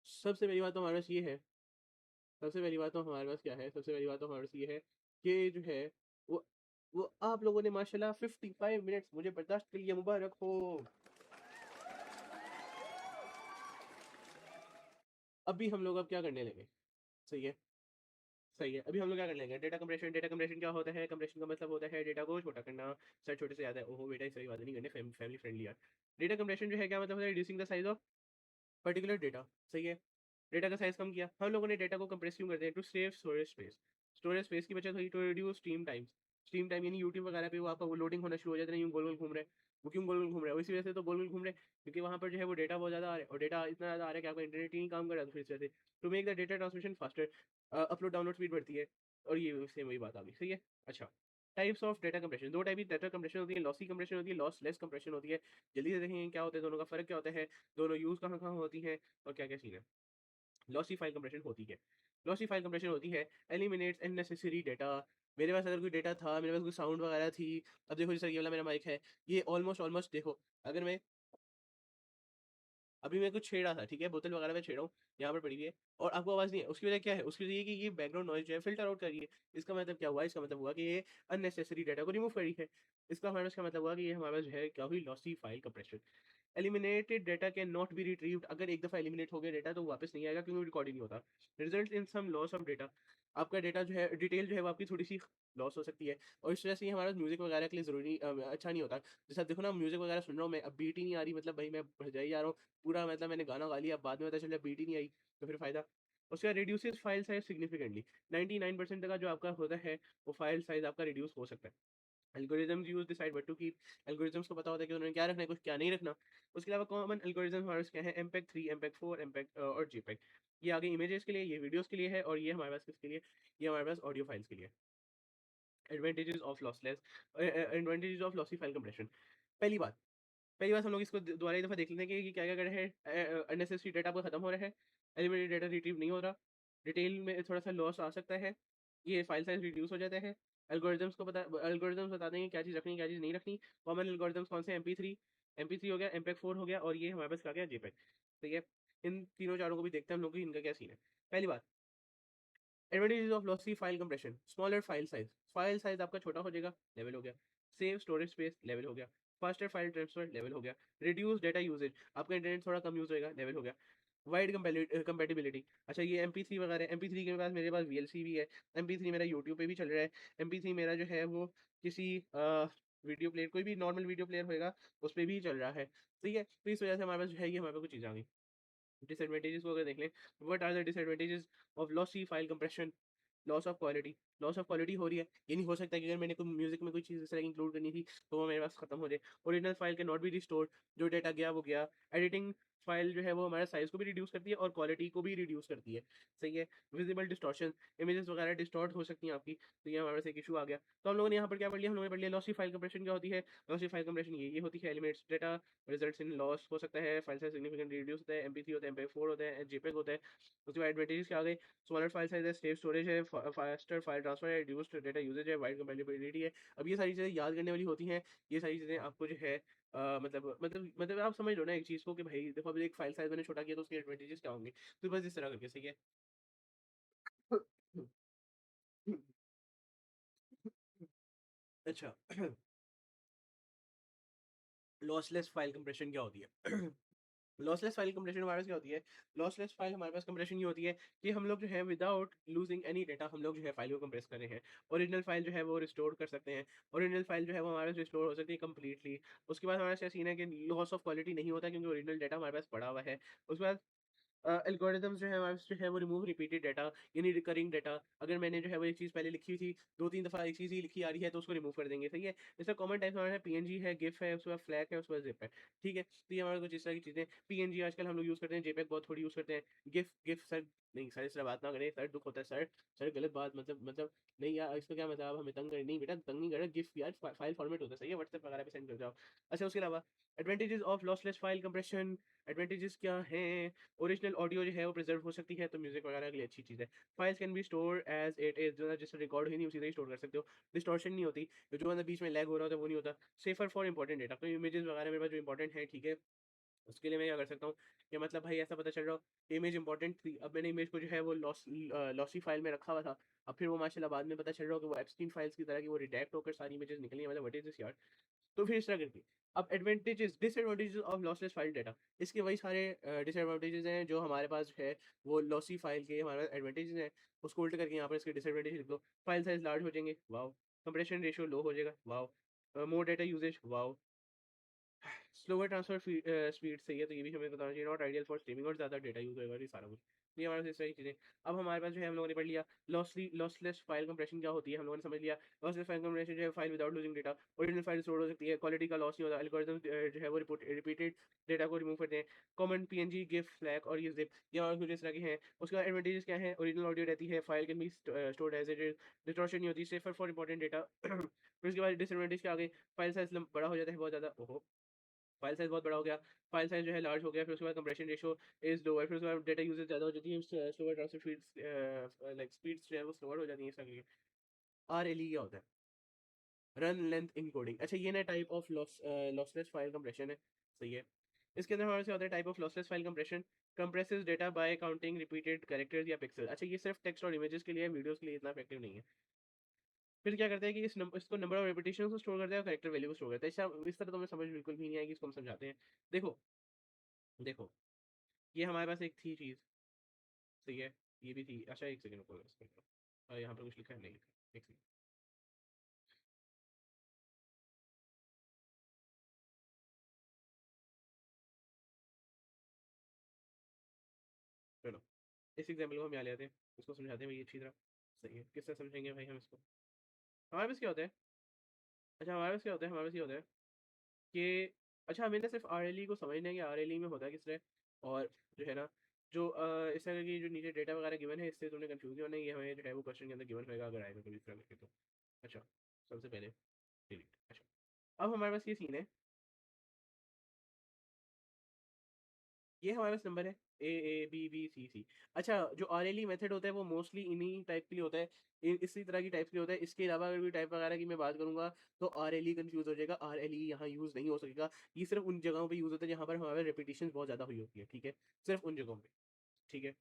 सबसे पहली बात तो हमारे पास ये है, सबसे पहली बात तो हमारे पास क्या है, सबसे पहली बात तो हमारे पास ये है कि जो है वो वो आप लोगों ने माशाल्लाह 55 मिनट्स मुझे बर्दाश्त के लिए मुबारक हो। अभी हम लोग अब क्या करने लगे? सही है, सही है। अभी हम लोग क्या करने लगे? Data compression. डेटा कंप्रेशन क्या होता है? कंप्रेशन का मतलब होता है डेटा को छोटा करना। सर छोटे से याद है, ओहो बेटा इस वाली बात नहीं करने, फैमिली फ्रेंडली यार। डेटा कंप्रेशन जो है क्या मतलब होता है? Reducing the size of particular data. सही है, डेटा का साइज कम किया। हम लोगों ने डेटा को कंप्रेस क्यों करते हैं? To save storage space. Storage space की बचत हुई, to reduce stream times. Stream time यानी यूट्यूब वगैरह पे वो आपका वो लोडिंग होना शुरू हो जाता है, यूँ गोल गोल घूम रहे हैं। वो क्यों गोल गोल घूम रहे हैं? इसी वजह से तो गोल गोल घूम रहे हैं, क्योंकि वहाँ पर जो है वो डेटा बहुत ज़्यादा आ रहा है, और डेटा इतना ज़्यादा आ रहा है कि आपका इंटरनेट ही नहीं काम कर रहा है। तो फिर इस वजह से to make the data transmission faster, upload download speed बढ़ती है। और ये सेम वही बात आ गई। सही है। अच्छा, टाइप्स ऑफ डेटा कंप्रेशन। दो टाइप की डेटा कंप्रेशन होती है, लॉसी कंप्रेशन होती है, लॉस लेस कंप्रेशन होती है। जल्दी से देखेंगे क्या होता है, दोनों का फ़र्क क्या होता है, दोनों यूज़ कहाँ कहाँ होती हैं, और क्या क्या सीन है। लॉसी फाइल कंप्रेशन होती है, लॉसी फाइल कंप्रेशन होती है एलिमिनेट्स अननेसेसरी डेटा। मेरे पास अगर कोई डेटा था, मेरे पास कोई साउंड वगैरह थी, अब देखो जैसे ये वाला मेरा माइक है, ये ऑलमोस्ट ऑलमोस्ट देखो, अगर मैं अभी मैं कुछ छेड़ रहा था, ठीक है, बोतल वगैरह मैं छेड़ रहा हूँ, यहाँ पर पड़ी हुई है, और आपको आवाज़ नहीं है, उसकी वजह क्या है? उसकी वजह ये कि ये बैकग्राउंड नॉइज़ जो है फ़िल्टर आउट कर रही है। इसका मतलब क्या हुआ? इसका मतलब हुआ कि ये अननेसेसरी डाटा को रिमूव कर रही है। इसका हमारे पास क्या मतलब हुआ कि ये हमारे पास जो है क्या हुई? Lossy file compression. Eliminated data can not be retrieved. अगर एक दफ़ा एलिमिनेट हो गया डेटा तो वो वापस नहीं आएगा, क्योंकि रिकॉर्ड ही नहीं होता। Result in some loss of data. आपका डेटा जो है, डिटेल जो है वो आपकी थोड़ी-सी लॉस हो सकती है, और इस वजह से ये हमारा म्यूज़िक वगैरह के लिए ज़रूरी अच्छा नहीं होता। जैसे आप देखो ना, म्यूज़िक वगैरह सुन रहा हूँ मैं, अब बीट ही नहीं आ रही, मतलब भाई मैं भजाई जा रहा हूँ, पूरा मतलब मैंने गाना गा लिया, अब बाद में पता चला बीट ही नहीं आई, तो फिर फ़ायदा। उसके बाद रिड्यूसेस फाइल साइज़ सिग्निफिकेंटली। 99% तक का जो आपका होता है, वो फाइल साइज़ आपका रिड्यूस हो सकता है। Algorithms use decide what to keep. Algorithms को पता होता है कि उन्होंने क्या रखना है, कुछ क्या नहीं रखना। उसके अलावा कॉमन एल्गोरिदम्स हमारे पास क्या है? एमपेग 3, एमपेग 4, एमपेग और जेपेग। ये आगे इमेजेस के लिए, ये वीडियोज़ के लिए है, और ये हमारे पास किसके लिए? ये हमारे पास ऑडियो फाइल्स के लिए। Advantages of lossless advantages of lossy file compression. पहली बात, पहली बात हम लोग इसको दोबारा एक दफ़ा देख लेते हैं कि क्या-क्या कर रहे हैं। अननेसेसरी डेटा आपका खत्म हो रहा है, एलिमिनेटेड डेटा रिट्रीव नहीं हो रहा, डिटेल में थोड़ा-सा लॉस आ सकता है, ये फाइल साइज़ रिड्यूस हो जाता है, एल्गोरिदम्स बता देंगे क्या चीज़ रखनी है, क्या चीज़ नहीं रखनी। कॉमन एल्गोरिदम्स कौन से? एमपी3, एमपी3 हो गया, एमपेग 4 हो गया, और ये हमारे पास क्या गया? जेपेग। ठीक है? इन तीनों चारों को भी देखते हैं हम लोग कि इनका क्या सीन है। पहली बात, advantages of lossy file compression. Smaller file size आपका छोटा हो जाएगा, लेवल हो गया। सेव स्टोरेज स्पेस, लेवल हो गया। फास्टर फाइल ट्रांसफर, लेवल हो गया। रिड्यूस डेटा यूजेज, आपका इंटरनेट थोड़ा कम यूज होएगा, लेवल हो गया। Wide compatibility. अच्छा, ये MP3 वगैरह, MP3 के पास मेरे पास VLC भी है, MP3 मेरा यूट्यूब पे भी चल रहा है, MP3 मेरा जो है वो किसी वीडियो प्लेयर, कोई भी नॉर्मल वीडियो प्लेयर होएगा उस पे भी चल रहा है। ठीक है, तो इस वजह से हमारे पास जो है ये हमारे पास कुछ चीज़ें आ गई। डिसएडवांटेजेस को अगर देख लें, what are the disadvantages of lossy file compression? Loss of quality. Loss of quality हो रही है, ये नहीं हो सकता कि अगर मैंने कोई म्यूजिक में कोई चीज़ इस तरह की इंक्लूड करनी थी तो वो मेरे पास खत्म हो जाए। ओरिजिनल फाइल के नॉट बी रिस्टोर्ड, जो डेटा गया वो गया। एडिटिंग फाइल जो है वो हमारे साइज को भी रिड्यूस करती है और क्वालिटी को भी रिड्यूस करती है। सही है। विजिबल डिस्टॉर्शन, इमेजेस वगैरह डिस्टॉर्ट हो सकती हैं आपकी, तो ये हमारे पास एक इशू आ गया। तो हम लोगों ने यहाँ पर क्या पढ़ लिया? हम लोगों ने पढ़ लिया लॉसी फाइल कंप्रेशन क्या होती है। लॉसी फाइल कंप्रेशन ये होती है, elements data results in loss हो सकता है, फाइल साइज सिग्निफिकेंटली रिड्यूस होता है, MP3 होता है, MP4 होता है, JPEG होता है। उसके बाद एडवांटेजेस क्या आ गए? स्मॉलर फाइल साइज है, सेव स्टोरेज है, फास्टर फाइल ट्रांसफर है, रिड्यूस्ड डेटा यूजेज है, वाइड कंपेटिबिलिटी है। अब ये सारी चीज़ें याद करने वाली होती हैं। ये सारी चीज़ें आपको जो है मतलब आप समझ लो ना एक चीज़ को कि भाई देखो, अभी एक फाइल साइज मैंने छोटा किया तो उसके एडवांटेजेस क्या होंगे। तो बस इस तरह करके। सही है। अच्छा, लॉसलेस फाइल कंप्रेशन क्या होती है? लॉसलेस फाइल कंप्रेशन हमारे पास क्या होती है? लॉसलेस फाइल हमारे पास कंप्रेशन ये होती है कि हम लोग जो है विदाउट लूजिंग एनी डेटा हम लोग जो है फाइल को कंप्रेस कर रहे हैं। ओरिजिनल फाइल जो है वो रिस्टोर कर सकते हैं। ओरिजिनल फाइल जो है वो हमारे पास रिस्टोर हो सकती है कंप्लीटली। उसके बाद हमारे पास सीन है कि लॉस ऑफ क्वालिटी नहीं होता, क्योंकि ओरिजिनल डेटा हमारे पास पड़ा हुआ है। उसके बाद एल्गोरिदम्स जो है हमारे पास जो है वो रिमूव रिपीटेड डेटा, यानी रिकरिंग डेटा। अगर मैंने जो है वो एक चीज़ पहले लिखी हुई थी, 2-3 दफ़ा एक चीज़ ही लिखी आ रही है तो उसको रिमूव कर देंगे। सही है। जैसे कॉमन टाइप्स हमारे PNG है, गिफ है, उसके बाद फ्लैग है, उसके बाद ज़िप है। ठीक है? तो ये हमारे कुछ इस तरह की चीज़ें। PNG आजकल हम लोग यूज़ करते हैं, JPEG बहुत थोड़ी यूज़ करते हैं। गिफ गिफ सर नहीं सर, इस तरह बात ना करें सर, दुःख होता है सर। सर गलत बात, मतलब नहीं यार, इसका क्या मतलब? आप हमें तंग करें नहीं बेटा, तंग नहीं कर रहे। गिफ यार फाइल फॉर्मेट होता है। सही है, व्हाट्सएप वगैरह पे सेंड कर जाओ। अच्छा, उसके अलावा advantages of lossless file compression. Advantages क्या हैं? ओरिजिनल ऑडियो जो है वो प्रिजर्व हो सकती है, तो म्यूजिक वगैरह के लिए अच्छी चीज़ है। Files can be store as it is, जो है जिससे रिकॉर्ड हुई नहीं उसी तरह ही स्टोर कर सकते हो। डिस्टॉर्शन नहीं होती, जो मतलब बीच में लैग हो रहा होता है वो नहीं होता। सेफर फॉर इंपॉर्टेंट डेटा, तो इमेजेस वगैरह मेरे पास जो इंपॉर्टेंट है, ठीक है, उसके लिए मैं क्या कर सकता हूँ कि मतलब भाई ऐसा पता चल रहा हो इमेज इंपॉर्टेंट थी, अब मैंने इमेज को जो है वो लॉसी फाइल में रखा हुआ था, अब फिर वो माशाल्लाह बाद में पता चल रहा हो कि वो एप्स्टीन फाइल्स की तरह की वो रिडैक्ट होकर सारी इमेजेस निकली हैं, मतलब व्हाट इज दिस यार। तो फिर इस तरह करके अब advantages disadvantages of lossless file data, इसके वही सारे डिसएडवांटेजेस हैं जो हमारे पास है, वो लॉसी फाइल के हमारे पास एडवांटेजेस हैं, उसको उल्ट करके यहाँ पर इसके डिसएडवांटेज लिख दो। फाइल साइज लार्ज हो जाएंगे, वाओ। कंप्रेशन रेशियो लो हो जाएगा, wow. More data usages, wow. Slower transfer speed सही है, तो ये भी हमें बताना चाहिए, नॉट आइडियल फॉर स्ट्रीमिंग, और ज़्यादा डेटा यूज होगा, ये सारा कुछ। ये हमारे पास इस तरह की चीज़ें। अब हमारे पास जो है हम लोगों ने पढ़ लिया लॉसलेस फाइल कंप्रेशन क्या होती है, हम लोगों ने समझ लिया। लॉसलेस फाइल कंप्रेशन जो है file without losing data, original file store हो सकती है, क्वालिटी का लॉस नहीं होता, एल्गोरिथम जो है वो रिपीटेड डेटा को रिमूव करते हैं। कॉमन पीएनजी गिफ फ्लैग और ये जिप, ये और कुछ इस तरह के हैं। उसके बाद एडवांटेजेस क्या है, ओरिजिनल ऑडियो रहती है, file can be stored as it is, distortion नहीं होती, सेफर फॉर इंपॉर्टेंट डेटा। फिर उसके बाद डिसएडवांटेज क्या आ गई, फाइल साइज बड़ा हो जाता है बहुत ज़्यादा, ओहो, फाइल साइज बहुत बड़ा हो गया, फाइल साइज जो है लार्ज हो गया, फिर उसके बाद कंप्रेशन रेशियो इज लोअर, फिर उसके बाद डेटा यूजेज ज़्यादा हो जाती है, slower transfer speeds, like speeds जो है वो स्लोअर हो जाती है, इस तरह की। आर एल ई क्या होता है, रन लेंथ इनकोडिंग, अच्छा ये ना type of lossless file compression है, सही है। इसके अंदर हमारे से होता है type of lossless file compression, compresses data bye counting repeated characters या पिक्सल, अच्छा ये सिर्फ टेक्स्ट और इमेजेस के लिए, वीडियोस के लिए इतना इफेक्टिव नहीं है। फिर क्या करते हैं कि इसको नंबर ऑफ रेपिटेशन को स्टोर करता है और कैरेक्टर वैल्यू को स्टोर करता है, इस तरह तो हमें समझ बिल्कुल भी नहीं आएगी, इसको हम समझाते हैं। देखो, देखो, ये हमारे पास एक थी चीज़, सही है, ये भी थी, अच्छा एक सेकंड रुको, यहाँ पर कुछ लिखा है, नहीं लिखा, एक सेकंड, चलो इस एग्जाम्पल को हम यहाँ ले आते हैं, इसको समझाते हैं भाई अच्छी तरह, सही है, किस तरह समझेंगे भाई हम इसको। हमारे पास क्या होता है, अच्छा हमारे पास क्या होता है, हमारे पास ये होता है कि अच्छा हमें ना सिर्फ आर एल ई को समझना है कि आर एल ई में होता है किस तरह, और जो है ना जो इस तरह की जो नीचे डेटा वगैरह गिवन है, इससे तुमने कंफ्यूज होना है, ये हमें जो है वो क्वेश्चन के अंदर गिवन होगा अगर आएगा कभी इस तरह करके तो। अच्छा, सबसे पहले डिलीट, अच्छा अब हमारे पास ये सीन है, ये हमारे पास नंबर है A A B B C C। अच्छा जो आर एल ई मेथड होता है वो मोस्टली इन्हीं टाइप के लिए होता है, इसी तरह की टाइप के लिए होता है, इसके अलावा अगर कोई टाइप वगैरह की मैं बात करूंगा तो आर एल ई कन्फ्यूज हो जाएगा, आर एल ई यहाँ यूज़ नहीं हो सकेगा। ये सिर्फ उन जगहों पे यूज़ होता है जहाँ पर हमारे रेपिटेशन बहुत ज़्यादा हुई होती है, ठीक है, सिर्फ उन जगहों पे, ठीक है।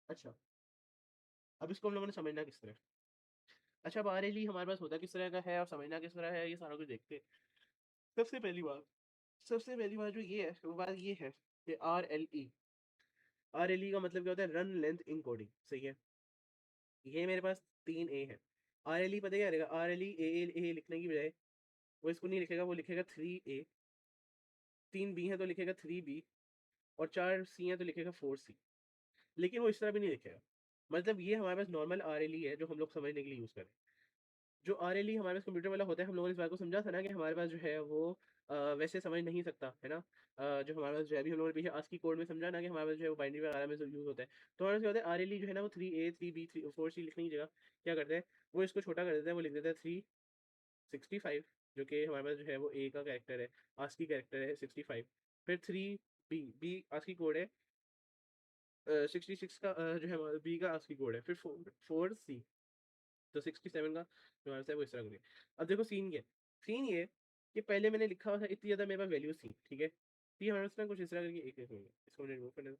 अच्छा, अब इसको हम लोगों ने समझना किस तरह, अच्छा अब आर एल ई हमारे पास होता किस तरह का है और समझना किस तरह है, ये सारा कुछ देखते हैं। सबसे पहली बात, सबसे पहली बात जो ये है वो बात ये है कि आर एल ई का मतलब क्या होता है, रन लेंथ इनकोडिंग, सही है। ये मेरे पास 3 ए है, आर एल ई पता क्या रहेगा, आर एल ई ए लिखने की बजाय वो इसको नहीं लिखेगा, वो लिखेगा 3A, 3B है तो लिखेगा 3B, और 4C है तो लिखेगा 4C, लेकिन वो इस तरह भी नहीं लिखेगा। मतलब ये हमारे पास नॉर्मल आर एल ई है जो हम लोग समझने के लिए यूज़ करें। जो आर एल ई हमारे पास कंप्यूटर वाला होता है, हम लोगों ने इस बात को समझा था ना कि हमारे पास जो है वो वैसे समझ नहीं सकता है ना। जो हमारे पास जो है अभी हम लोगों ने पीछे आस्की कोड में समझा ना कि हमारे पास जो है वो बाइनरी वगैरह में यूज़ होता है। तो हमारे पास क्या होता है, आर एल ई जो है ना वो 3A 3B 4C लिखने की जगह क्या करते हैं, वो इसको छोटा कर देते हैं, वो लिख देते हैं 365, जो कि हमारे पास जो है वो ए का कैरेक्टर है, आस्की कैरेक्टर है 65, फिर 3B आस्की कोड है 66 का, जो है बी का आस्की कोड है, फिर 4C, तो 67 का जो आंसर है वो इस तरह करिए। अब देखो सीन ये, सीन ये कि पहले मैंने लिखा हुआ था इतनी ज़्यादा मेरे पास वैल्यूज थी, ठीक है, तो ये हमारे पास ना कुछ इस तरह करके एक मिनट इसको मैंने रिमूव करना है।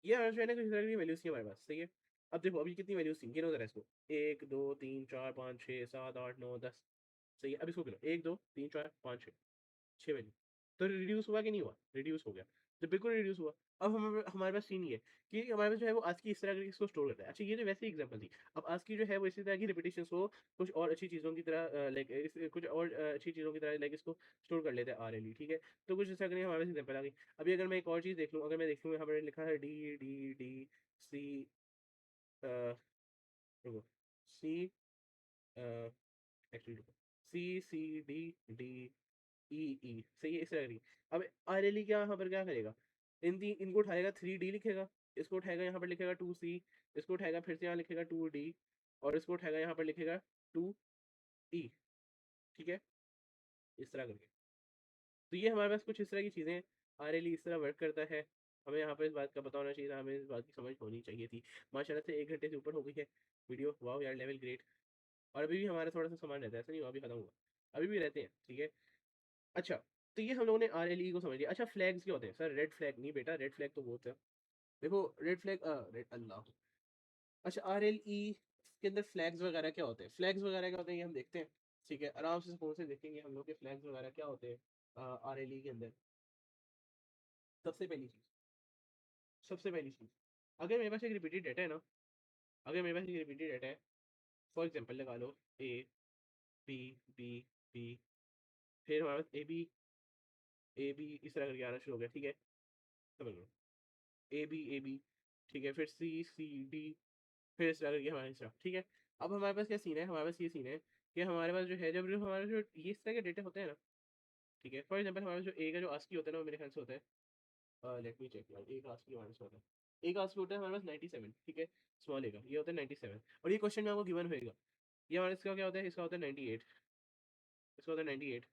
ये हमारे पास जो है ना कुछ इस तरह की वैल्यूज थी हमारे पास, सही है। अब देखो अभी कितनी वैल्यूज थी, गिनो जरा इसको, 1 2 3 4 5 6 7 8 9 10, सही है। अब इसको गिनो, 1 2 3 4 5 6, 6 वैल्यू, तो रिड्यूस हुआ कि नहीं हुआ, रिड्यूस हो गया, तो बिल्कुल रिड्यूस हुआ। अब हमारे हमारे पास सीन ये है कि हमारे पास जो है वो आज की इस तरह करके इसको स्टोर करता है। अच्छा ये तो वैसे ही एग्जांपल थी, अब आज की जो है वो इसी तरह की रिपीटेशन को कुछ और अच्छी चीज़ों की तरह लाइक कुछ और अच्छी चीज़ों की तरह लाइक इसको स्टोर कर लेते हैं आर एल ई, ठीक है। तो कुछ इस तरह करके हमारे पास एग्जाम्पल आ गई। अभी अगर मैं एक और चीज़ देख लूँ, अगर मैं देख लूँ यहाँ पर लिखा है डी रुको, सी एक्चुअली रुको, सी ई ई, सही है, इस तरह की। अब आर एल ई क्या यहाँ पर क्या करेगा, इनको उठाएगा 3D लिखेगा, इसको उठाएगा यहाँ पर लिखेगा 2C, इसको उठाएगा फिर से यहाँ लिखेगा 2D, और इसको उठाएगा यहाँ पर लिखेगा 2E, ठीक है, इस तरह करके। तो ये हमारे पास कुछ इस तरह की चीज़ें हैं, आर एल ई इस तरह वर्क करता है। हमें यहाँ पर इस बात का पता होना चाहिए था, हमें इस बात की समझ होनी चाहिए थी। माशाल्लाह से 1 घंटे से ऊपर हो गई है वीडियो, वाह यार, लेवल ग्रेट। और अभी भी हमारा थोड़ा सा सामान रहता है, ऐसा नहीं हुआ अभी खत्म हुआ, अभी भी रहते हैं, ठीक है। अच्छा, तो ये हम लोगों ने RLE को समझ लिया। अच्छा फ्लैग्स क्या होते हैं? सर रेड फ्लैग नहीं बेटा, रेड फ्लैग तो वो होता है, देखो रेड फ्लैग रेड अल्लाह। अच्छा RLE के अंदर फ्लैग्स वगैरह क्या होते हैं? फ्लैग्स वगैरह क्या होते हैं ये हम देखते हैं, ठीक है, आराम से सुकून से देखेंगे हम लोग के फ्लैग्स वगैरह क्या होते हैं RLE के अंदर। सबसे पहली चीज, सबसे पहली चीज, अगर मेरे पास एक रिपीटेड डाटा है ना, अगर मेरे पास एक रिपीटेड डाटा है, फॉर एग्जांपल लगा लो ए बी बी बी, फिर हमारे पास ए बी इस तरह करके आना शुरू हो गया, ठीक है, समझ लो ए बी, ठीक है, फिर सी सी डी, फिर इस तरह करके हमारे साथ, ठीक है। अब हमारे पास क्या सीन है? हमारे पास ये सीन है कि हमारे पास जो है, जब जो हमारे जो ये इस तरह के डेटा होते हैं ना, ठीक है, फॉर एग्जांपल हमारे जो ए का जो आस्की होता है ना, वो मेरे ख्याल से होता है, लेट मी चेक यार, ए का आस्की हमारे पास होता है, ए का आस्की होता है हमारे पास 97, ठीक है, स्मॉल ए का ये होता है 97, और ये क्वेश्चन में आपको गिवन होएगा, ये हमारे इसका क्या होता है, इसका होता है 98, इसका होता है 98,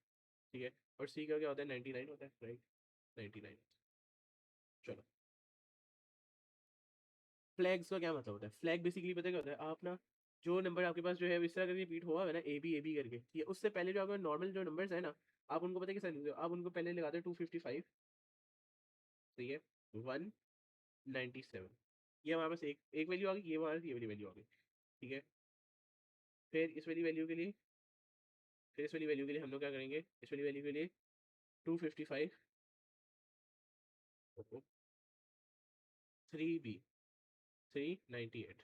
ठीक है, और सी का क्या होता है 99 होता है, राइट, 99। चलो फ्लैग्स का क्या मतलब होता है? फ्लैग बेसिकली पता है क्या होता है? आप ना जो नंबर आपके पास जो है इस तरह करके रिपीट हुआ है ना, ए बी करके, ठीक है, उससे पहले जो आपके नॉर्मल जो नंबर्स है ना, आप उनको पता है कैसे लिखते हो? आप उनको पहले लगाते हो 255, ठीक है, 197, ये हमारे पास एक एक वैल्यू आ गई, ये हमारे पास ये वाली वैल्यू आ गई, ठीक है, फिर इस वाली वैल्यू के लिए, फिर इस वाली वैल्यू के लिए हम लोग क्या करेंगे? इस वाली वैल्यू के लिए 255, 3B, 398,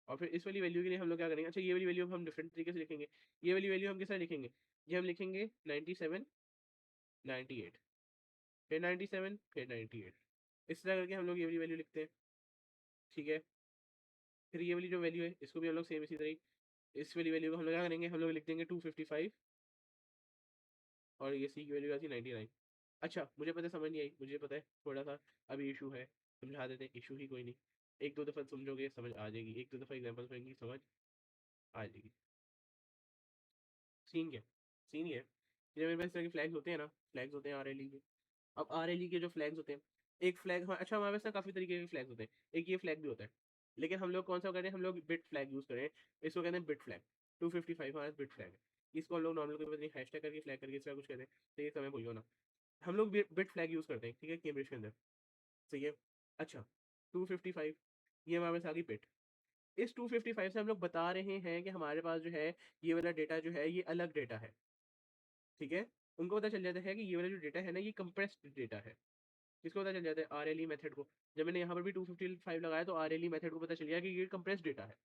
और फिर इस वाली वैल्यू के लिए हम लोग क्या करेंगे? अच्छा ये वाली वैल्यू हम डिफरेंट तरीके से लिखेंगे, ये वाली वैल्यू हम किस तरह लिखेंगे? ये हम लिखेंगे 97, 98, फिर 97, फिर 98, इस तरह करके हम लोग ये वाली वैल्यू लिखते हैं, ठीक है। फिर ये वाली जो वैल्यू है इसको भी हम लोग सेम इसी तरह ही, इस वाली वैल्यू को हम लोग क्या करेंगे? हम लोग लिख देंगे 255, और ये सी की वैल्यू आती है 99। अच्छा मुझे पता है, समझ नहीं आई, मुझे पता है थोड़ा सा अभी इशू है, समझा देते हैं, इशू ही कोई नहीं, एक दो दफ़ा समझोगे समझ आ जाएगी, एक दो दफ़ा एग्जाम्पल सुनेंगी समझ आ जाएगी। सीन क्या है? सीन ये है कि जब मेरे पास इस तरह के फ्लैग्स होते हैं ना, फ्लैग्स होते हैं RLE के, अब RLE के जो फ्लैग्स होते हैं, एक फ्लैग, हाँ अच्छा हमारे पास ना काफ़ी तरीके के फ्लैग्स होते हैं, एक ये फ्लैग भी होता है, लेकिन हम लोग कौन सा करते हैं? हम लोग बिट फ्लैग यूज़ करें, इसको कहते हैं बिट फ्लैग, 255 हमारा बिट फ्लैग है, इसको हम लोग नॉर्मल कोई पता नहीं हैशटैग करके फ्लैग करके इस तरह कुछ कहते हैं, तो ये समय भूलियो ना, हम लोग बिट फ्लैग यूज़ करते हैं, ठीक है, कैम्ब्रिज के अंदर, सही है। अच्छा 255, ये हमारे पास आ गई बिट, इस 255 से हम लोग बता रहे हैं कि हमारे पास जो है ये वाला डेटा जो है ये अलग डेटा है, ठीक है, उनको पता चल जाता है कि ये वाला जो डेटा है ना ये कंप्रेस्ड डेटा है, किसको पता चल जाता है? RLE मेथड को। जब मैंने यहाँ पर भी 255 लगाया तो RLE मेथड को पता चल गया कि ये कंप्रेस्ड डेटा है,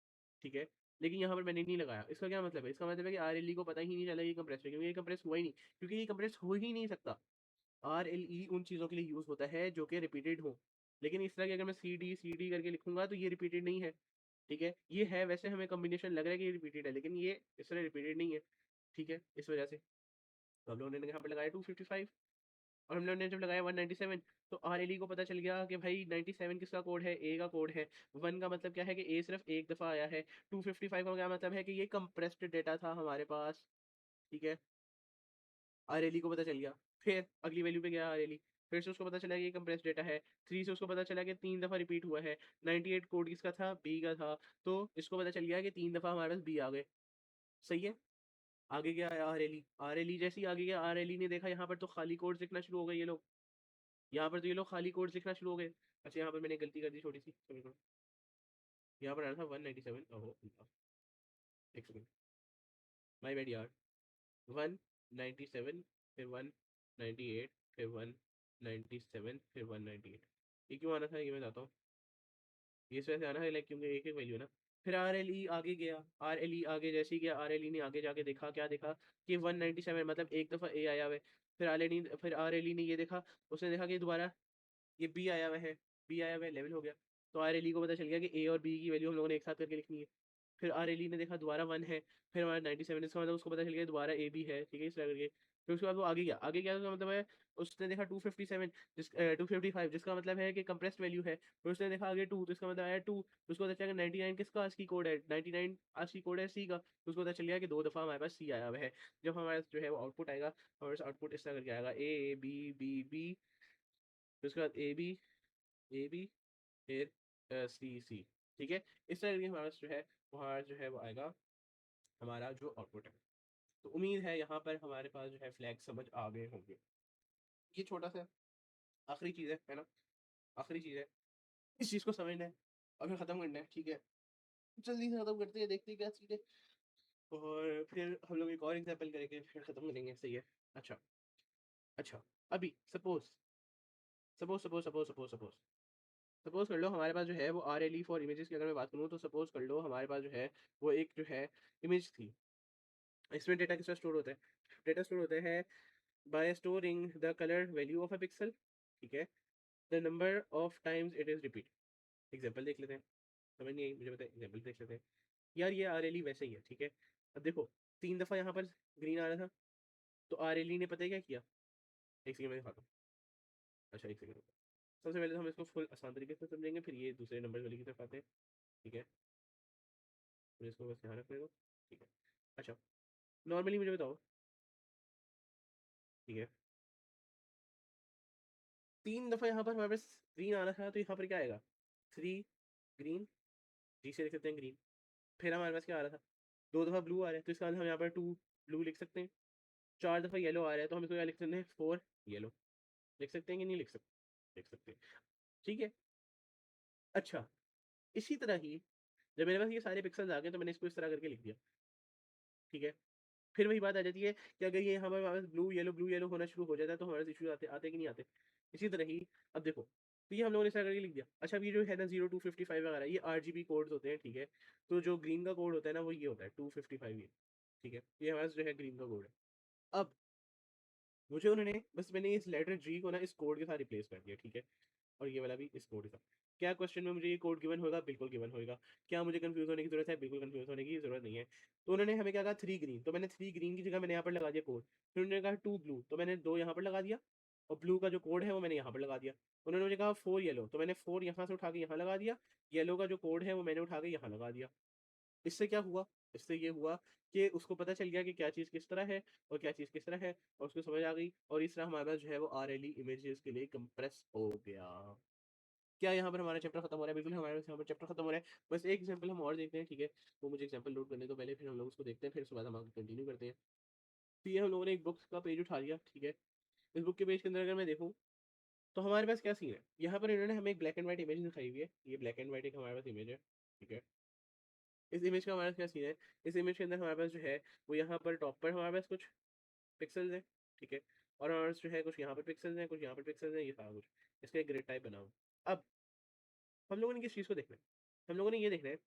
ठीक है, लेकिन यहाँ पर मैंने नहीं लगाया, इसका क्या मतलब है? इसका मतलब है कि RLE को पता ही नहीं चला ये कंप्रेस्ड है, क्योंकि ये कंप्रेस हुआ ही नहीं, क्योंकि ये कंप्रेस हो ही नहीं सकता। RLE उन चीज़ों के लिए यूज़ होता है जो कि रिपीटेड हो, लेकिन इस तरह की अगर मैं सी डी करके लिखूंगा तो ये रिपीटेड नहीं है, ठीक है, ये है वैसे हमें कॉम्बिनेशन लग रहा है कि ये रिपीटेड है, लेकिन ये इस तरह रिपीटेड नहीं है, ठीक है, इस वजह से तो हम लोगों ने यहाँ पर लगाया 255, और हम लोगों ने जब लगाया 197, तो RLE को पता चल गया कि भाई 97 किसका कोड है? ए का कोड है, 1 का मतलब क्या है कि ए सिर्फ एक दफ़ा आया है, 255 का क्या मतलब है कि ये कंप्रेस्ड डेटा था हमारे पास, ठीक है, RLE को पता चल गया। फिर अगली वैल्यू पे गया RLE, फिर से उसको पता चला कि ये कंप्रेस डेटा है, 3 से उसको पता चला कि 3 दफ़ा रिपीट हुआ है, 98 कोड किसका था? बी का था, तो इसको पता चल गया कि 3 दफ़ा हमारे पास बी आ गए, सही है। आगे गया RLE, RLE जैसे ही आगे गया RLE ने देखा यहाँ पर तो खाली कोड्स लिखना शुरू हो गए ये लोग, यहाँ पर तो ये लोग खाली कोड्स लिखना शुरू हो गए। अच्छा यहाँ पर मैंने गलती कर दी छोटी सी, सॉरी करो, यहाँ पर आना था 197, ओहो एक सेकंड, माय बैड यार, 197, फिर 198, फिर 197, फिर 198, ये क्यों आना था ये मैं बताता हूँ, ये इस वजह से आना है लाइक क्योंकि एक एक वैल्यू है ना। फिर RLE आगे गया, RLE आगे जैसे ही गया RLE ने आगे जाके देखा, क्या देखा कि 197 मतलब एक दफ़ा ए आया हुआ है, फिर RLE ने ये देखा, उसने देखा कि दोबारा ये बी आया हुआ है, बी आया हुआ है, लेवल हो गया, तो RLE को पता चल गया कि ए और बी की वैल्यू हम लोगों ने एक साथ करके लिखनी है। फिर RLE ने देखा दोबारा 1 है, फिर हमारा 97, इसका मतलब उसको पता चल गया दोबारा ए बी है, ठीक है, इस तरह करके। फिर उसके बाद वो आगे गया, आगे क्या उसका मतलब है, उसने देखा 257, 255 जिसका मतलब है कि कंप्रेस्ड वैल्यू है, फिर उसने देखा आगे 2, तो इसका मतलब आया 2, तो उसको पता चला 99 किसका ASCII कोड है? 99 ASCII कोड है सी का, तो उसको पता चल गया कि 2 दफ़ा हमारे पास सी आया हुआ है। जब हमारे पास जो है वो आउटपुट आएगा, हमारे पास आउटपुट इस तरह करके आएगा ए बी बी बी, फिर उसके बाद ए बी, फिर सी सी, ठीक है, इस तरह करके हमारे पास जो है वहाँ जो है वो आएगा हमारा जो आउटपुट है। तो उम्मीद है यहाँ पर हमारे पास जो है फ्लैग समझ आ गए होंगे। ये छोटा सा आखिरी चीज़ है ना? आखिरी चीज़ है। इस चीज़ को समझना है और फिर ख़त्म करना है, ठीक है? जल्दी से ख़त्म करते हैं, देखते हैं क्या सीन है और फिर हम लोग एक और एग्ज़ाम्पल करेंगे, फिर ख़त्म करेंगे, सही है? अच्छा, अच्छा, अभी सपोज़ सपोज़ कर लो हमारे पास जो है वो आरएलई फॉर इमेजेस की अगर मैं बात करूँ तो सपोज़ कर लो हमारे पास जो है वो एक जो है इमेज थी। इसमें डेटा किसका स्टोर होता है? डेटा स्टोर होता है bye storing the colour value of a pixel, ठीक है? The number of times it is repeat. Example देख लेते हैं, समझ नहीं आई मुझे पता है, एग्ज़ाम्पल देख लेते हैं। यार ये आरएलई वैसे ही है, ठीक है? अब देखो 3 दफ़ा यहाँ पर ग्रीन आ रहा था, तो आरएलई ने पता है क्या किया? एक सेकंड मैं दिखाता हूँ। अच्छा, एक सेकंड रुको। सबसे पहले तो हम इसको फुल आसान तरीके से समझेंगे, फिर ये दूसरे नंबर वाले की तरफ आते हैं, ठीक है? मुझे इसको बस यहाँ रखने दो, ठीक है? अच्छा, नॉर्मली मुझे बताओ, ठीक है? 3 दफ़ा यहाँ पर हमारे पास ग्रीन आ रहा था, तो यहाँ पर क्या आएगा? 3 ग्रीन, जी से लिख सकते हैं ग्रीन। फिर हमारे पास क्या आ रहा था? 2 दफ़ा ब्लू आ रहा है, तो इसका मतलब हम यहाँ पर 2 ब्लू लिख सकते हैं। 4 दफ़ा येलो आ रहा है, तो हम इसको क्या लिख सकते हैं? 4 येलो। लिख सकते हैं कि नहीं लिख सकते? लिख सकते हैं, ठीक है? अच्छा, इसी तरह ही जब मेरे पास ये सारे पिक्सेल्स आ गए, तो मैंने इसको इस तरह करके लिख दिया, ठीक है? फिर वही बात आ जाती है कि अगर ये हमारे पास ब्लू येलो होना शुरू हो जाता है, तो हमारे पास इश्यूज़ आते आते कि नहीं आते? इसी तरह ही अब देखो, तो ये हम लोगों ने इस तरह करके लिख दिया। अच्छा, अब ये जो है ना 0 टू 55 वगैरह ये आरजीबी कोड्स होते हैं, ठीक है? तो जो ग्रीन का कोड होता है ना वो ये होता है 255 ये, ठीक है? ये हमारे पास जो है ग्रीन का कोड है। अब मुझे उन्होंने बस मैंने इस लेटर जी को ना इस कोड के साथ रिप्लेस कर दिया, ठीक है? और ये वाला भी इस कोड के साथ। क्या क्वेश्चन में मुझे ये कोड गिवन होगा? बिल्कुल गिवन होएगा। क्या मुझे कन्फ्यूज़ होने की ज़रूरत है? बिल्कुल कन्फ्यूज़ होने की ज़रूरत नहीं है। तो उन्होंने हमें क्या कहा 3 ग्रीन, तो मैंने 3 ग्रीन की जगह मैंने यहाँ पर लगा दिया कोड। फिर उन्होंने कहा 2 ब्लू, तो मैंने 2 यहाँ पर लगा दिया और ब्लू का जो कोड है वो मैंने यहाँ पर लगा दिया। उन्होंने मुझे कहा 4 येलो, तो मैंने 4 यहाँ से उठा के यहाँ लगा दिया। येलो का जो कोड है वो मैंने उठा के यहाँ लगा दिया। इससे क्या हुआ? इससे ये हुआ कि उसको पता चल गया कि क्या चीज़ किस तरह है और क्या चीज़ किस तरह है और उसको समझ आ गई और इस तरह हमारे पास जो है वो आरएलई इमेजेस के लिए कंप्रेस हो गया। क्या यहाँ पर हमारा चैप्टर खत्म हो रहा है? बिल्कुल हमारे पास यहाँ पर चैप्टर खत्म हो रहा है। बस एक एग्जांपल हम और देखते हैं, ठीक है? वो मुझे एग्जांपल लोड करने दो पहले, फिर हम लोग उसको देखते हैं, फिर उसके बाद हम आगे कंटिन्यू करते हैं। तो ये हम लोगों ने एक बुक का पेज उठा लिया, ठीक है? इस बुक के पेज के अंदर अगर मैं देखूँ, तो हमारे पास क्या सीन है? यहाँ पर इन्होंने हमें एक ब्लैक एंड व्हाइट इमेज दिखाई हुई है। ये ब्लैक एंड व्हाइट एक हमारे पास इमेज है, ठीक है? इस इमेज का हमारे पास क्या सीन है? इस इमेज के अंदर हमारे पास जो है वो यहाँ पर टॉप पर हमारे पास कुछ पिक्सेल्स हैं, ठीक है? और हमारे पास जो है कुछ यहाँ पर पिक्सेल्स हैं, कुछ यहाँ पर पिक्सेल्स हैं, ये सारा कुछ। इसका एक ग्रिड टाइप बना हुआ। अब हम लोगों ने किस चीज़ को देखना है? हम लोगों ने ये देखना है कि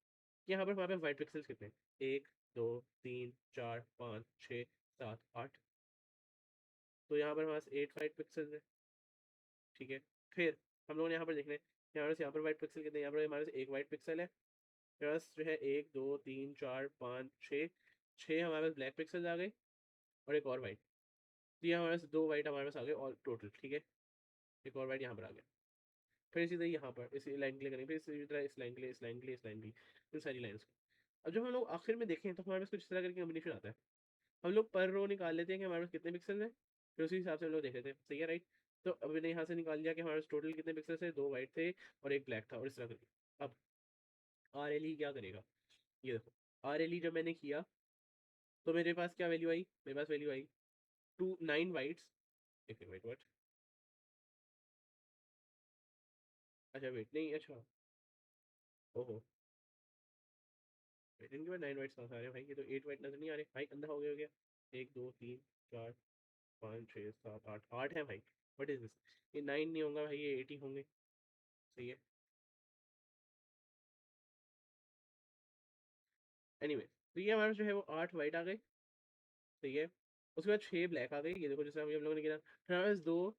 यहाँ पर हमारे पास व्हाइट पिक्सेल्स कितने हैं? 1, 2, 3, 4, 5, 6, 7, 8। तो यहाँ पर हमारे पास 8 व्हाइट पिक्सेल्स हैं, ठीक है? फिर हम लोगों ने यहाँ पर देखना है कि हमारे पास यहाँ पर व्हाइट पिक्सेल कितने हैं? यहाँ पर हमारे पास 1 व्हाइट पिक्सेल है, प्लस जो है 1, 2, 3, 4, 5, 6, 6 हमारे पास ब्लैक पिक्सेल्स आ गए और एक और व्हाइट। तो ये हमारे पास 2 व्हाइट हमारे पास आ गए और टोटल, ठीक है? एक और व्हाइट यहाँ पर आ गया। फिर इसी तरह यहाँ पर इसी लाइन के लिए करेंगे, फिर इसी तरह इस लाइन के लिए, इस लाइन के लिए, इस लाइन के लिए, इन सारी लाइन्स को। अब जब हम लोग आखिर में देखें तो हमारे पास कुछ इस तरह करके कॉम्बिनेशन आता है। हम लोग पर रो निकाल लेते हैं कि हमारे पास कितने पिक्सेल्स हैं, फिर उसी हिसाब से हम लोग देख लेते हैं, सही है, राइट? तो अब मैंने यहाँ से निकाल लिया कि हमारे पास टोटल कितने पिक्सेल्स है, 2 व्हाइट थे और 1 ब्लैक था और इस तरह करके। अब आरएलई क्या करेगा? ये देखो, आरएलई जब मैंने किया तो मेरे पास क्या वैल्यू आई? मेरे पास वैल्यू आई 9 व्हाइट्स। एक मिनट, वेट, व्हाट? अच्छा वेट, नहीं, अच्छा, ओहो, वेट, इनके पास 9 व्हाइट्स कहाँ से आ रहे हैं भाई? ये तो 8 व्हाइट नजर नहीं आ रहे भाई, अंधा हो गया? 1, 2, 3, 4, 5, 6, 7, 8, 8 है भाई। What is this? ये 9 नहीं होगा भाई, ये 8 ही होंगे, सही है? एनीवे, तो ये हमारे जो है वो 8 वाइट आ गए, सही है? उसके बाद 6 ब्लैक आ गई, ये देखो, जैसे हम लोगों ने किया। फिर हमारे पास 2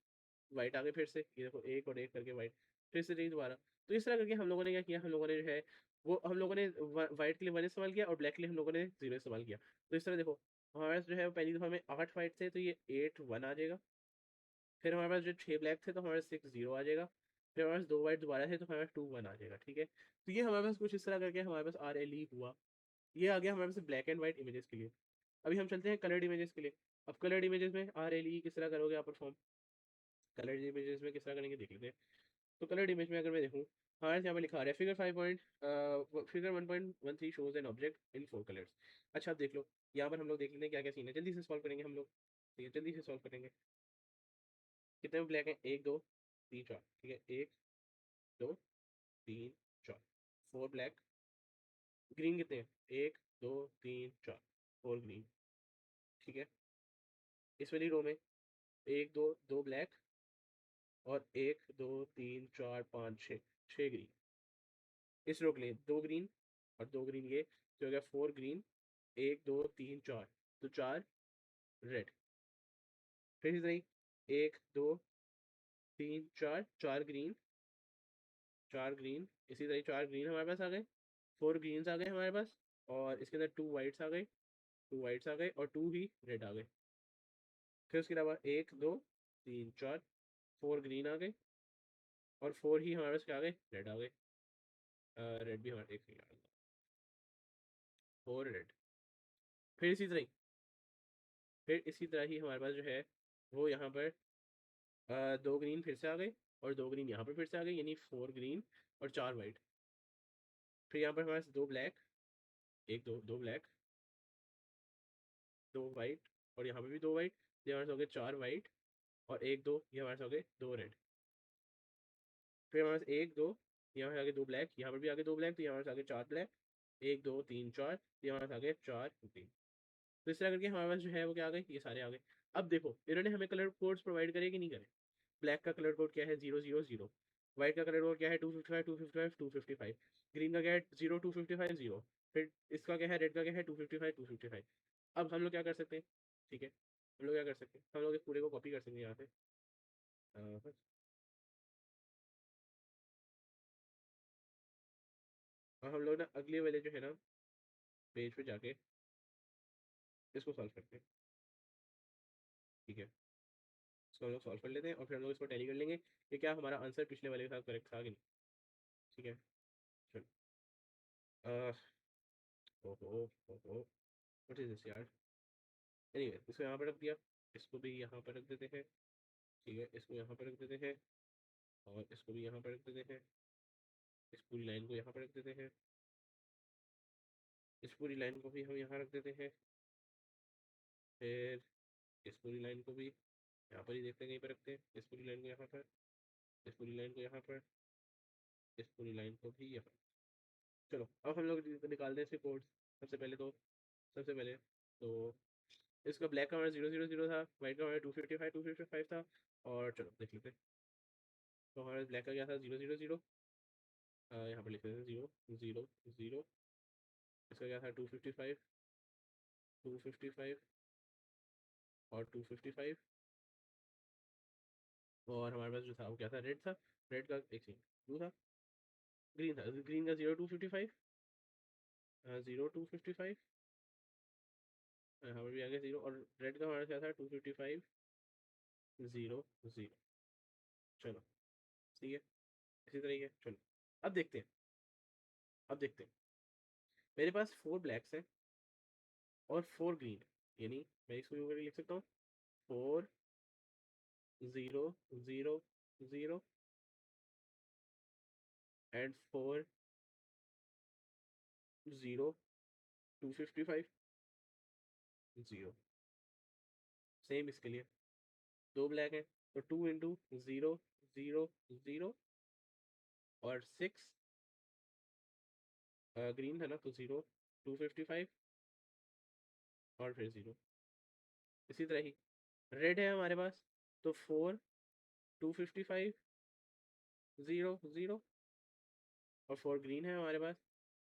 वाइट आ गए फिर से, ये देखो, एक और एक करके वाइट, फिर से नहीं दोबारा। तो इस तरह करके हम लोगों ने क्या किया? हम लोगों ने जो है वो हम लोगों ने वाइट के लिए 1 इस्तेमाल किया और ब्लैक के लिए हम लोगों ने 0 इस्तेमाल किया। तो इस तरह देखो, हमारे पास जो है पहली दफ़ा में 8 वाइट थे, तो ये 8 1 आ जाएगा। फिर हमारे पास जो 6 ब्लैक थे, तो हमारे पास 6 0 आ जाएगा। फिर हमारे पास 2 वाइट दोबारा थे, तो हमारे पास 2 1 आ जाएगा, ठीक है? तो ये हमारे पास कुछ इस तरह करके हमारे पास आरएलई हुआ। ये आ गया हमारे पास ब्लैक एंड व्हाइट इमेजेस के लिए। अभी हम चलते हैं कलर्ड इमेजेस के लिए। अब कलर्ड इमेजेस में आरएलई किस तरह करोगे आप परफॉर्म? कलर्ड इमेजेस में किस तरह करेंगे देख लेते हैं। तो कलर्ड इमेज में अगर मैं देखूँ, हमारे यहाँ पे लिखा आ रहा है figure 1.13 shows an object in 4 colours. अच्छा, अब देख लो, यहाँ पर हम लोग देख लेते हैं क्या क्या सीन है, जल्दी से सॉल्व करेंगे हम लोग, ठीक है? जल्दी से सॉल्व करेंगे। कितने ब्लैक हैं? 1 2 3 4, ठीक है, 1 2 3 4, 4 ब्लैक। ग्रीन कितने हैं? 1 2 3 4, 4 ग्रीन, ठीक है। इस वाली रो में 1 2 2 ब्लैक और 1 2 3 4 5 6, 6 ग्रीन। इस रो के लिए 2 ग्रीन और 2 ग्रीन, ये तो हो गया 4 ग्रीन, 1 2 3 4, तो 4 रेड। फिर इस तरह 1 2 3 4, 4 ग्रीन, 4 ग्रीन, इसी तरह 4 ग्रीन हमारे पास आ गए, 4 ग्रीन्स आ गए हमारे पास, और इसके अंदर 2 वाइट्स आ गए, 2 वाइट्स आ गए और 2 ही रेड आ गए। फिर उसके अलावा 1 2 3 4, 4 ग्रीन आ गए और 4 ही हमारे पास क्या आ गए? रेड आ गए। रेड भी हमारे एक आ गया, 4 रेड। फिर इसी तरह ही हमारे पास जो है वो यहाँ पर 2 ग्रीन फिर से आ गए और 2 ग्रीन यहाँ पर फिर से आ गए, यानी 4 ग्रीन और 4 वाइट। फिर यहाँ पर हमारे पास 2 ब्लैक, 1 2 2 ब्लैक, 2 वाइट और यहाँ पर भी 2 वाइट, ये हमारे पास हो गए 4 वाइट और 1 2, ये हमारे पास हो गए 2 रेड। फिर हमारे पास 1 2, यहाँ आगे 2 ब्लैक, यहाँ पर भी आगे 2 ब्लैक, तो यहाँ हमारे पास आगे 4 ब्लैक, 1 2 3 4, ये हमारे पास आगे 4 ग्रीन। तो इस तरह करके हमारे पास जो है वो क्या आ गए? ये सारे आ गए। अब देखो इन्होंने हमें कलर कोड्स प्रोवाइड करे कि नहीं करे। ब्लैक का कलर कोड क्या है? 0 0 0। वाइट का कलर कोड क्या है? 255 255 255। ग्रीन का क्या है? 0 255 0। फिर इसका क्या है? रेड का क्या है? 255 255। अब हम लोग क्या कर सकते हैं? ठीक है, हम लोग क्या कर सकते हैं? हम लोग इस पूरे को कॉपी कर सकते हैं यहाँ से। बस। और हम लोग ना अगले वाले जो है ना पेज पे जाके इसको सॉल्व करते हैं, ठीक है। इसको हम लोग सॉल्व कर लेते हैं और फिर हम लोग इसको टैली कर लेंगे कि क्या हमारा आंसर पिछले वाले के साथ करेक्ट था कि नहीं, ठीक है। चलो, ओहो ओहो, व्हाट इज दिस यार। एनीवे, इसको यहाँ पर रख दिया, इसको भी यहाँ पर रख देते हैं, ठीक है, इसको यहाँ पर रख देते हैं और इसको भी यहाँ पर रख देते हैं। इस पूरी लाइन को यहाँ पर रख देते हैं, इस पूरी लाइन को भी हम यहाँ रख देते हैं। फिर इस पूरी लाइन को भी यहाँ पर ही देखते हैं, कहीं पर रखते हैं। इस पूरी लाइन को यहाँ पर, इस पूरी लाइन को यहाँ पर, इस पूरी लाइन को भी यहाँ। चलो अब हम लोग निकालते हैं इसके कोड्स। सबसे पहले तो इसका ब्लैक का हमारा 0 0 0 था, वाइट का हमारा 255 255 था। और चलो देख लेते हैं। तो हमारा ब्लैक का क्या था? 0 0 0। यहाँ पर लिख देते हैं 0 0 0। इसका क्या था? 255 और 255। और हमारे पास जो था वो क्या था? रेड था। रेड का एक सेकंड, ब्लू था, ग्रीन था। ग्रीन का 0 255, 0 255, यहाँ पर भी आ गया 0। और रेड का हमारा क्या था? 255 0 0। चलो ठीक है, इसी तरीके चलो। अब देखते हैं, अब देखते हैं। मेरे पास 4 ब्लैक्स हैं और 4 ग्रीन है, यानी मैं इसको यूँ करके लिख सकता हूँ 4 0 0 0 एंड 4 0 255 0। सेम इसके लिए 2 ब्लैक हैं तो 2 इंटू 0 0 0 और 6 ग्रीन था ना, तो 0 255 और फिर 0। इसी तरह ही रेड है हमारे पास, तो 4 255 0 0 और 4 ग्रीन है हमारे पास,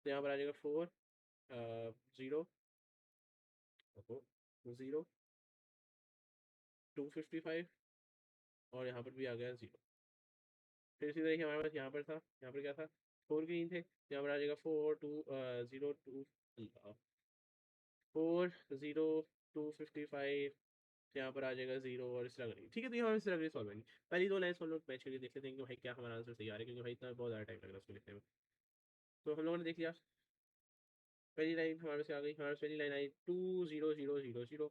तो यहाँ पर आ जाएगा 4 0 0 255 और यहाँ पर भी आ गया 0। फिर इसी तरह हमारे पास यहाँ पर था, यहाँ पर क्या था? 4 ग्रीन थे, यहाँ पर आ जाएगा 4 2 0 2 4 0 255, यहाँ पर आ जाएगा 0 और इस तरह करेंगे, ठीक है। तो यहाँ इस तरह सॉल्व करेंगे। पहली 2 लाइन्स हम लोग मैच करके देख लेते हैं कि भाई क्या हमारा आंसर सही आ रहा है, क्योंकि भाई इतना बहुत ज़्यादा टाइम लग रहा है उसको लिखने में। तो हम लोगों ने देख लिया, पहली लाइन हमारे पास आ गई। हमारे पहली लाइन आई 2 0 0 0 0,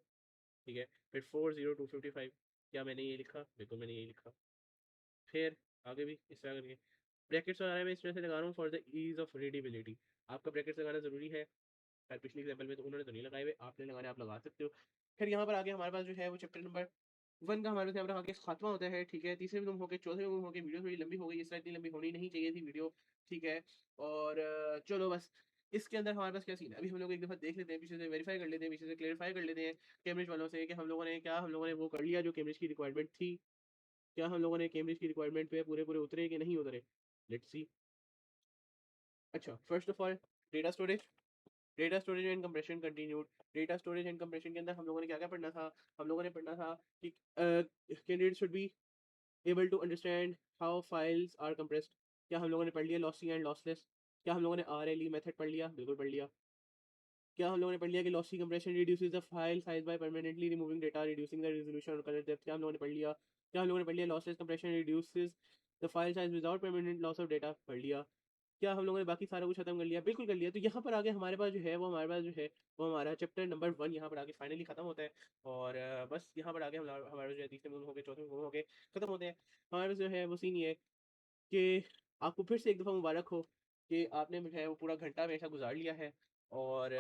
ठीक है। फिर 4 0 255, क्या मैंने ये लिखा? बिल्कुल मैंने ये लिखा। फिर आगे भी इस तरह करके ब्रैकेट्स वगैरह मैं इस तरह से लगा रहा हूँ for the ease of readability. आपका ब्रैकेट्स लगाना जरूरी है। खैर पिछले एग्जाम्पल में तो उन्होंने तो नहीं लगाए हुए, आपने लगाने आप लगा सकते हो। फिर यहाँ पर आगे हमारे पास जो है वो चैप्टर नंबर 1 का हमारे पास यहाँ पर आके खात्मा होता है, ठीक है? तीसरे में गुम हो के, चौथे में गुम हो के, वीडियो थोड़ी लंबी हो गई, इस तरह इतनी लंबी होनी नहीं चाहिए थी वीडियो, ठीक है? और चलो बस इसके अंदर हमारे पास क्या सीन है, अभी हम लोग एक दफ़ा देख लेते हैं, पीछे से वेरीफ़ाई कर लेते हैं, पीछे से क्लेरिफ़ाई कर लेते हैं कैम्ब्रिज वालों से कि हम लोगों ने वो कर लिया जो कैम्ब्रिज की रिक्वायरमेंट थी? क्या हम लोगों ने कैम्ब्रिज की रिक्वायरमेंट पे पूरे-पूरे उतरे कि नहीं उतरे? Let's see. अच्छा, first of all data storage and compression continued. Data storage and compression के अंदर हम लोगों ने क्या-क्या पढ़ना था? हम लोगों ने पढ़ना था कि candidate should be able to understand how files are compressed. क्या हम लोगों ने पढ़ लिया लॉसी एंड लॉसलेस? क्या हम लोगों ने आरएलई मेथड पढ़ लिया? बिल्कुल पढ़ लिया। क्या हम लोगों ने पढ़ लिया कि lossy compression reduces the file size by permanently removing data, reducing the resolution और कलर डेप्थ? क्या हम लोगों ने पढ़ लिया? क्या हम लोगों ने पढ़ लिया lossless compression reduces the file size without permanent loss of data? पढ़ लिया। क्या हम लोगों ने बाकी सारा कुछ खत्म कर लिया? बिल्कुल कर लिया। तो यहाँ पर आगे हमारे पास जो है वो हमारे पास जो है वो हमारा चैप्टर नंबर 1 यहाँ पर आगे फाइनली खत्म होता है। और बस यहाँ पर आगे हमारा जो है तीसरे गुण हो गए, चौथे गुण हो गए, खत्म होते हैं। हमारे पास जो है वो सीन ये है कि आपको फिर से एक दफ़ा मुबारक हो कि आपने जो है वो पूरा घंटा मेरे साथ गुज़ार लिया है। और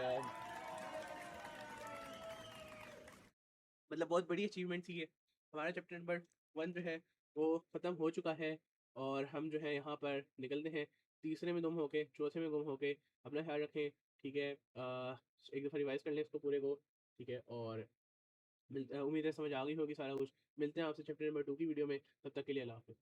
मतलब बहुत बड़ी अचीवमेंट थी ये। हमारा चैप्टर नंबर 1 जो है वो ख़त्म हो चुका है और हम जो है यहाँ पर निकलते हैं तीसरे में गुम होके, चौथे में गुम होके। अपना ख़्याल रखें, ठीक है? एक दफ़ा रिवाइज़ कर लें इसको पूरे को, ठीक है? और उम्मीद है समझ आ गई होगी सारा कुछ। मिलते हैं आपसे चैप्टर नंबर 2 की वीडियो में, तब तक के लिए अल्लाह हाफ़िज़।